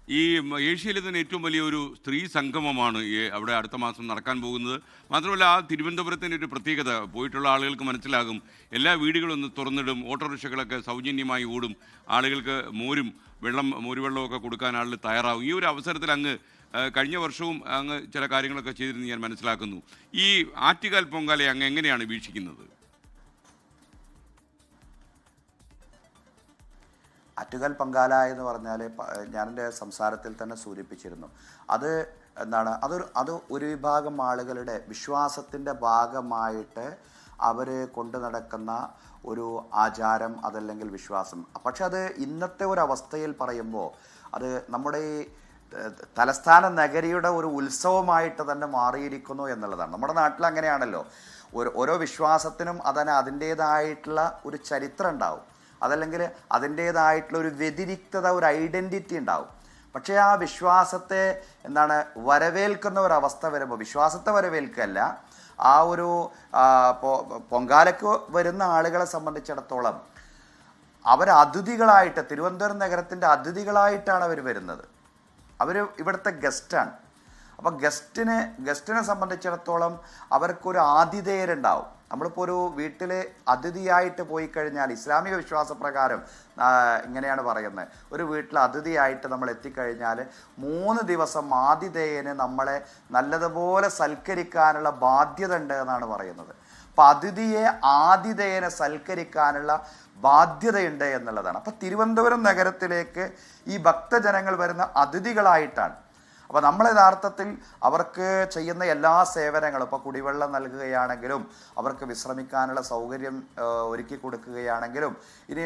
ഈ ഏഷ്യയിലെ തന്നെ ഏറ്റവും വലിയൊരു സ്ത്രീ സംഗമമാണ് അവിടെ അടുത്ത മാസം നടക്കാൻ പോകുന്നത്. മാത്രമല്ല ആ തിരുവനന്തപുരത്തിൻ്റെ ഒരു പ്രത്യേകത പോയിട്ടുള്ള ആളുകൾക്ക് മനസ്സിലാകും. എല്ലാ വീടുകളും ഒന്ന് തുറന്നിടും, ഓട്ടോറിക്ഷകളൊക്കെ സൗജന്യമായി ഓടും, ആളുകൾക്ക് മോരുവെള്ളമൊക്കെ കൊടുക്കാൻ ആളുകൾ തയ്യാറാവും. ഈ ഒരു അവസരത്തിൽ അങ്ങ് കഴിഞ്ഞ വർഷവും അങ്ങ് ചില കാര്യങ്ങളൊക്കെ ചെയ്തിരുന്നു ഞാൻ മനസ്സിലാക്കുന്നു. ഈ ആറ്റുകാൽ പൊങ്കാലയെ അങ്ങ് എങ്ങനെയാണ് വീക്ഷിക്കുന്നത്? ആറ്റുകാൽ പൊങ്കാല എന്ന് പറഞ്ഞാൽ ഞാനെൻ്റെ സംസാരത്തിൽ തന്നെ സൂചിപ്പിച്ചിരുന്നു. അത് എന്താണ്, അത് ഒരു വിഭാഗം ആളുകളുടെ വിശ്വാസത്തിൻ്റെ ഭാഗമായിട്ട് അവർ കൊണ്ടു നടക്കുന്ന ഒരു ആചാരം, അതല്ലെങ്കിൽ വിശ്വാസം. പക്ഷെ അത് ഇന്നത്തെ ഒരു അവസ്ഥയിൽ പറയുമ്പോൾ അത് നമ്മുടെ ഈ തലസ്ഥാന നഗരിയുടെ ഒരു ഉത്സവമായിട്ട് തന്നെ മാറിയിരിക്കുന്നു എന്നുള്ളതാണ്. നമ്മുടെ നാട്ടിൽ അങ്ങനെയാണല്ലോ, ഓരോ വിശ്വാസത്തിനും അതിൻ്റേതായിട്ടുള്ള ഒരു ചരിത്രം ഉണ്ടാവും, അതല്ലെങ്കിൽ അതിൻ്റേതായിട്ടുള്ള ഒരു വ്യതിരിക്തത, ഒരു ഐഡൻറ്റിറ്റി ഉണ്ടാവും. പക്ഷേ ആ വിശ്വാസത്തെ വരവേൽക്കുന്ന ഒരവസ്ഥ വരുമ്പോൾ, വിശ്വാസത്തെ വരവേൽക്കല്ല, ആ ഒരു പൊങ്കാലയ്ക്ക് വരുന്ന ആളുകളെ സംബന്ധിച്ചിടത്തോളം അവർ അതിഥികളായിട്ട്, തിരുവനന്തപുരം നഗരത്തിൻ്റെ അതിഥികളായിട്ടാണ് അവർ വരുന്നത്. അവർ ഇവിടുത്തെ ഗസ്റ്റാണ്. അപ്പോൾ ഗസ്റ്റിനെ സംബന്ധിച്ചിടത്തോളം അവർക്കൊരു ആതിഥേയരുണ്ടാവും. നമ്മളിപ്പോൾ ഒരു വീട്ടിൽ അതിഥിയായിട്ട് പോയി കഴിഞ്ഞാൽ, ഇസ്ലാമിക വിശ്വാസപ്രകാരം ഇങ്ങനെയാണ് പറയുന്നത്, ഒരു വീട്ടിൽ അതിഥിയായിട്ട് നമ്മൾ എത്തിക്കഴിഞ്ഞാൽ 3 ദിവസം ആതിഥേയന് നമ്മളെ നല്ലതുപോലെ സൽക്കരിക്കാനുള്ള ബാധ്യത ഉണ്ട് എന്നാണ് പറയുന്നത്. അപ്പം ആതിഥേയനെ സൽക്കരിക്കാനുള്ള ബാധ്യതയുണ്ട് എന്നുള്ളതാണ്. അപ്പം തിരുവനന്തപുരം നഗരത്തിലേക്ക് ഈ ഭക്തജനങ്ങൾ വരുന്ന അതിഥികളായിട്ടാണ്. അപ്പോൾ നമ്മൾ യഥാർത്ഥത്തിൽ അവർക്ക് ചെയ്യുന്ന എല്ലാ സേവനങ്ങളും, ഇപ്പോൾ കുടിവെള്ളം നൽകുകയാണെങ്കിലും, അവർക്ക് വിശ്രമിക്കാനുള്ള സൗകര്യം ഒരുക്കി കൊടുക്കുകയാണെങ്കിലും, ഇനി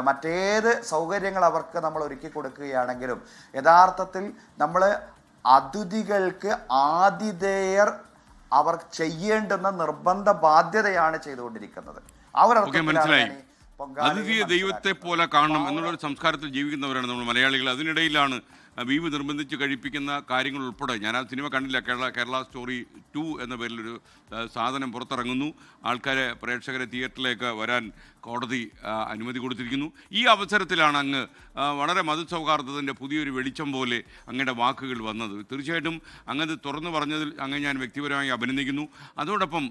മറ്റേത് സൗകര്യങ്ങൾ അവർക്ക് നമ്മൾ ഒരുക്കി കൊടുക്കുകയാണെങ്കിലും, യഥാർത്ഥത്തിൽ നമ്മൾ അതിഥികൾക്ക് ആതിഥേയർ അവർ ചെയ്യേണ്ടുന്ന നിർബന്ധ ബാധ്യതയാണ് ചെയ്തുകൊണ്ടിരിക്കുന്നത്. അതിഥിയെ ദൈവത്തെ പോലെ കാണണം എന്നുള്ളൊരു സംസ്കാരത്തിൽ ജീവിക്കുന്നവരാണ് നമ്മൾ മലയാളികൾ. അതിനിടയിലാണ് ബീവ് നിർബന്ധിച്ച് കഴിപ്പിക്കുന്ന കാര്യങ്ങൾ ഉൾപ്പെടെ. ഞാൻ ആ സിനിമ കണ്ടില്ല, കേരള സ്റ്റോറി 2 എന്ന പേരിലൊരു സാധനം പുറത്തിറങ്ങുന്നു. പ്രേക്ഷകരെ തിയേറ്ററിലേക്ക് വരാൻ കോടതി അനുമതി കൊടുത്തിരിക്കുന്നു. ഈ അവസരത്തിലാണ് അങ്ങ് വളരെ മതസൗഹാർദ്ദത്തിൻ്റെ പുതിയൊരു വെളിച്ചം പോലെ അങ്ങയുടെ വാക്കുകൾ വന്നത്. തീർച്ചയായിട്ടും അങ്ങത് തുറന്നു പറഞ്ഞതിൽ അങ്ങ് ഞാൻ വ്യക്തിപരമായി അഭിനന്ദിക്കുന്നു. അതോടൊപ്പം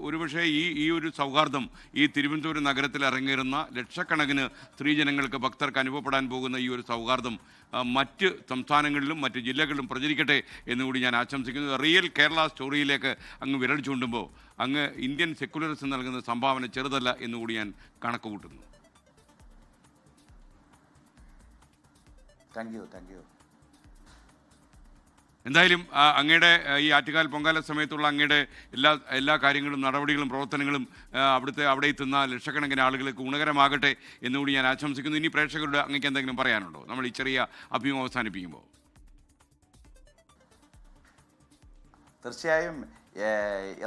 ഒരുപക്ഷെ ഈ ഒരു സൗഹാർദ്ദം ഈ തിരുവനന്തപുരം നഗരത്തിൽ ഇറങ്ങേറുന്ന ലക്ഷക്കണക്കിന് സ്ത്രീജനങ്ങൾക്ക്, ഭക്തർക്ക് അനുഭവപ്പെടാൻ പോകുന്ന ഈ ഒരു സൗഹാർദ്ദം മറ്റ് സംസ്ഥാനങ്ങളിലും മറ്റ് ജില്ലകളിലും പ്രചരിക്കട്ടെ എന്നുകൂടി ഞാൻ ആശംസിക്കുന്നു. റിയൽ കേരള സ്റ്റോറിയിലേക്ക് അങ്ങ് വിരൽ ചൂണ്ടുമ്പോൾ അങ്ങ് ഇന്ത്യൻ സെക്യുലറിസം നൽകുന്ന സംഭാവന ചെറുതല്ല എന്നുകൂടി ഞാൻ കണക്ക് കൂട്ടുന്നു. Thank you. എന്തായാലും അങ്ങയുടെ ഈ ആറ്റുകാൽ പൊങ്കാല സമയത്തുള്ള അങ്ങയുടെ എല്ലാ കാര്യങ്ങളും, നടപടികളും, പ്രവർത്തനങ്ങളും അവിടെ എത്തുന്ന ലക്ഷക്കണക്കിന് ആളുകൾക്ക് ഗുണകരമാകട്ടെ എന്നുകൂടി ഞാൻ ആശംസിക്കുന്നു. ഇനി പ്രേക്ഷകരുടെ അങ്ങേക്ക് എന്തെങ്കിലും പറയാനുണ്ടോ നമ്മൾ ഈ ചെറിയ അഭിമുഖം അവസാനിപ്പിക്കുമ്പോൾ? തീർച്ചയായും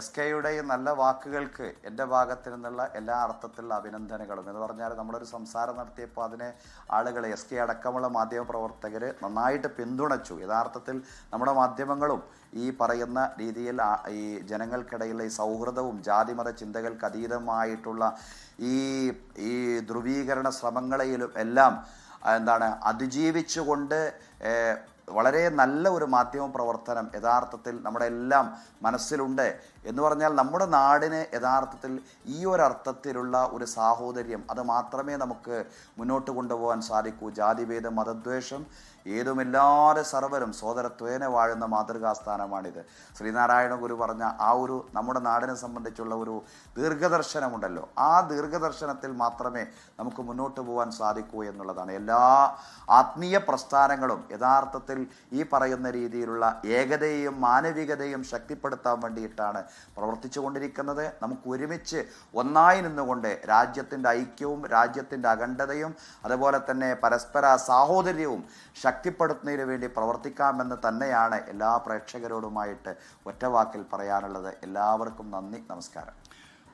SKയുടെ നല്ല വാക്കുകൾക്ക് എൻ്റെ ഭാഗത്തു നിന്നുള്ള എല്ലാ അർത്ഥത്തിലുള്ള അഭിനന്ദനങ്ങളും. എന്ന് പറഞ്ഞാൽ നമ്മളൊരു സംസാരം നടത്തിയപ്പോൾ അതിനെ ആളുകൾ, SK അടക്കമുള്ള മാധ്യമപ്രവർത്തകർ നന്നായിട്ട് പിന്തുണച്ചു. യഥാർത്ഥത്തിൽ നമ്മുടെ മാധ്യമങ്ങളും ഈ പറയുന്ന രീതിയിൽ ഈ ജനങ്ങൾക്കിടയിലുള്ള ഈ സൗഹൃദവും ജാതിമത ചിന്തകൾക്ക് അതീതമായിട്ടുള്ള ഈ ധ്രുവീകരണ ശ്രമങ്ങളെയും എല്ലാം അതിജീവിച്ചുകൊണ്ട് വളരെ നല്ല ഒരു മാധ്യമ പ്രവർത്തനം യഥാർത്ഥത്തിൽ നമ്മുടെ എല്ലാം മനസ്സിലുണ്ട്. എന്ന് പറഞ്ഞാൽ നമ്മുടെ നാടിന് യഥാർത്ഥത്തിൽ ഈ ഒരർത്ഥത്തിലുള്ള ഒരു സാഹോദര്യം, അത് മാത്രമേ നമുക്ക് മുന്നോട്ട് കൊണ്ടുപോകാൻ സാധിക്കൂ. ജാതിഭേദം, മതദ്വേഷം ഏതുമില്ലാതെ സർവരും സോദരത്വേന വാഴുന്ന മാതൃകാസ്ഥാനമാണിത്. ശ്രീനാരായണ ഗുരു പറഞ്ഞ ആ ഒരു നമ്മുടെ നാടിനെ സംബന്ധിച്ചുള്ള ഒരു ദീർഘദർശനമുണ്ടല്ലോ, ആ ദീർഘദർശനത്തിൽ മാത്രമേ നമുക്ക് മുന്നോട്ട് പോകാൻ സാധിക്കൂ എന്നുള്ളതാണ്. എല്ലാ ആത്മീയ പ്രസ്ഥാനങ്ങളും യഥാർത്ഥത്തിൽ ഈ പറയുന്ന രീതിയിലുള്ള ഏകതയും മാനവികതയും ശക്തിപ്പെടുത്താൻ വേണ്ടിയിട്ടാണ് പ്രവർത്തിച്ചു കൊണ്ടിരിക്കുന്നത്. നമുക്ക് ഒരുമിച്ച് ഒന്നായി നിന്നുകൊണ്ട് രാജ്യത്തിൻ്റെ ഐക്യവും രാജ്യത്തിൻ്റെ അഖണ്ഡതയും അതുപോലെ തന്നെ പരസ്പര സാഹോദര്യവും ശക്തിപ്പെടുത്തുന്നതിന് വേണ്ടി പ്രവർത്തിക്കാമെന്ന് തന്നെയാണ് എല്ലാ പ്രേക്ഷകരോടുമായിട്ട് ഒറ്റവാക്കിൽ പറയാനുള്ളത്. എല്ലാവർക്കും നന്ദി, നമസ്കാരം.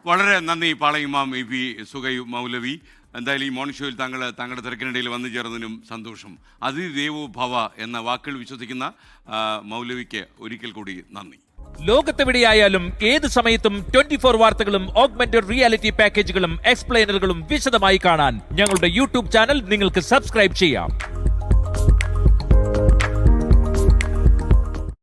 വളരെ നന്ദി പാളയിമാം EP സുഗൈബ് മൗലവി. എന്തായാലും ഈ മോർണിംഗ് ഷോയിൽ താങ്കളുടെ തിരക്കിനിടയിൽ വന്നു ചേർന്നതിനും സന്തോഷം. അതിഥി ദേവോ ഭവ എന്ന വാക്കുകൾ വിശ്വസിക്കുന്ന മൗലവിക്ക് ഒരിക്കൽ കൂടി നന്ദി. ലോകത്തെവിടെയായാലും ഏത് സമയത്തും 24 വാർത്തകളും ഓഗ്മെന്റഡ് റിയാലിറ്റി പാക്കേജുകളും എക്സ്പ്ലെയിനറുകളും വിശദമായി കാണാൻ ഞങ്ങളുടെ YouTube ചാനൽ നിങ്ങൾക്ക് സബ്സ്ക്രൈബ് ചെയ്യാം.